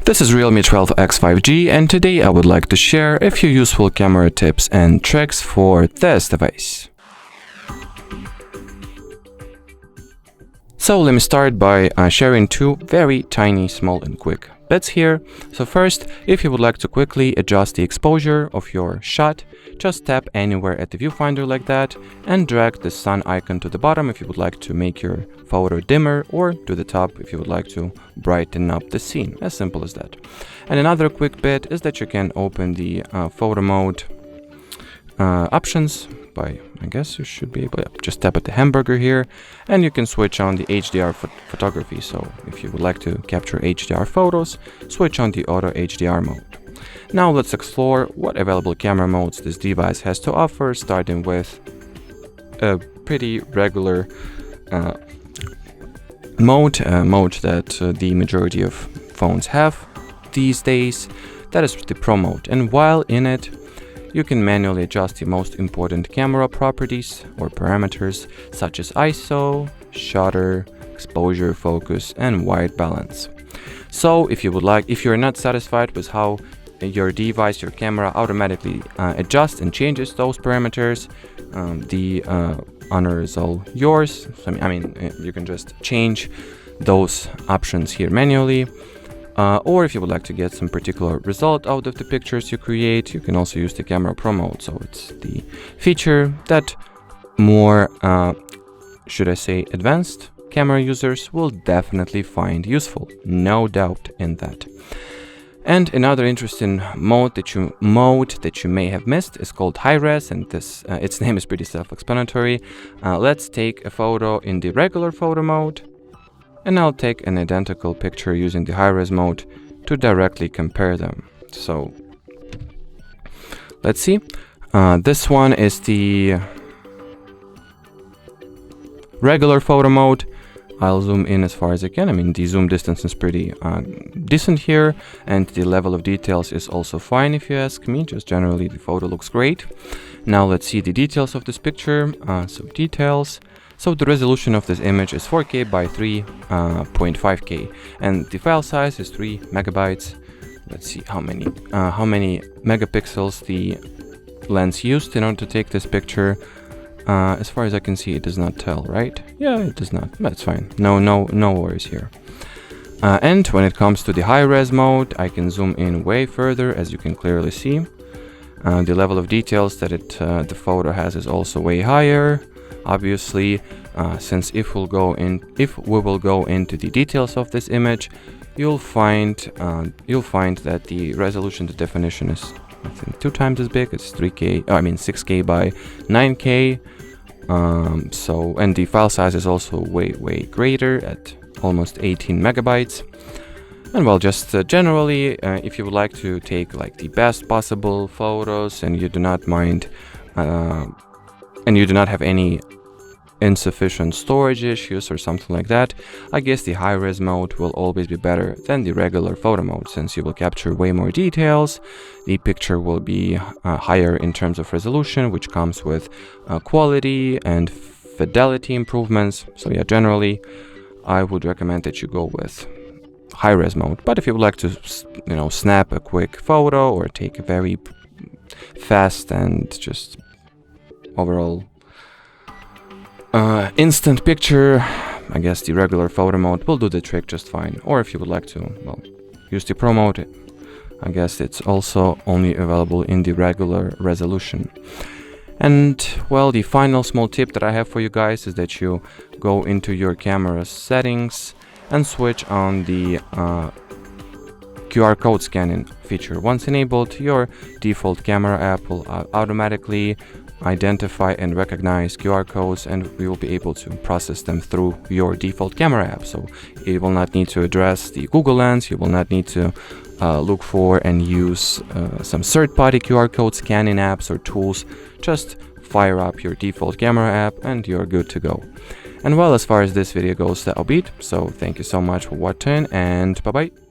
This is Realme 12X 5G, and today I would like to share a few useful camera tips and tricks for this device. So let me start by sharing two very tiny, small and quick bits here. So first, if you would like to quickly adjust the exposure of your shot, just tap anywhere at the viewfinder like that and drag the sun icon to the bottom if you would like to make your photo dimmer, or to the top if you would like to brighten up the scene. As simple as that. And another quick bit is that you can open the photo mode options by, I guess you should be able to just tap at the hamburger here, and you can switch on the HDR photography. So if you would like to capture HDR photos, switch on the auto HDR mode. Now let's explore what available camera modes this device has to offer, starting with a pretty regular mode that the majority of phones have these days. That is the Pro mode, and while in it, you can manually adjust the most important camera properties or parameters such as ISO, shutter, exposure, focus, and white balance. So if you're not satisfied with how your device, your camera automatically adjusts and changes those parameters, the honor is all yours. So, I mean, you can just change those options here manually. Or if you would like to get some particular result out of the pictures you create, you can also use the Camera Pro mode. So it's the feature that more, should I say, advanced camera users will definitely find useful. No doubt in that. And another interesting mode that you may have missed is called high res, and this its name is pretty self-explanatory. Let's take a photo in the regular photo mode, and I'll take an identical picture using the high-res mode to directly compare them. So let's see. This one is the regular photo mode. I'll zoom in as far as I can. I mean, the zoom distance is pretty decent here, and the level of details is also fine if you ask me. Just generally, the photo looks great. Now let's see the details of this picture. So details. So the resolution of this image is 4K by 3.5K, and the file size is 3 megabytes. Let's see how many megapixels the lens used in order to take this picture. As far as I can see, it does not tell, right? Yeah, it does not. That's fine. No worries here. And when it comes to the high-res mode, I can zoom in way further, as you can clearly see. The level of details that the photo has is also way higher. Obviously, since if we will go into the details of this image, you'll find that the resolution, the definition is, I think, 2 times as big. It's 6K by 9K. And the file size is also way greater at almost 18 megabytes. And well, just generally, if you would like to take like the best possible photos, and you do not mind, and you do not have any insufficient storage issues or something like that, I guess the high-res mode will always be better than the regular photo mode, since you will capture way more details. The picture will be higher in terms of resolution, which comes with quality and fidelity improvements. So yeah, generally, I would recommend that you go with high-res mode. But if you would like to, snap a quick photo or take a very fast and just overall instant picture, I guess the regular photo mode will do the trick just fine. Or if you would like to, well, use the Pro mode, I guess it's also only available in the regular resolution. And well, the final small tip that I have for you guys is that you go into your camera settings and switch on the QR code scanning feature. Once enabled, your default camera app will automatically identify and recognize QR codes, and we will be able to process them through your default camera app. So you will not need to address the Google Lens, you will not need to look for and use some third-party QR code scanning apps or tools. Just fire up your default camera app and you're good to go. And well, as far as this video goes, that'll be it. So thank you so much for watching, and bye bye.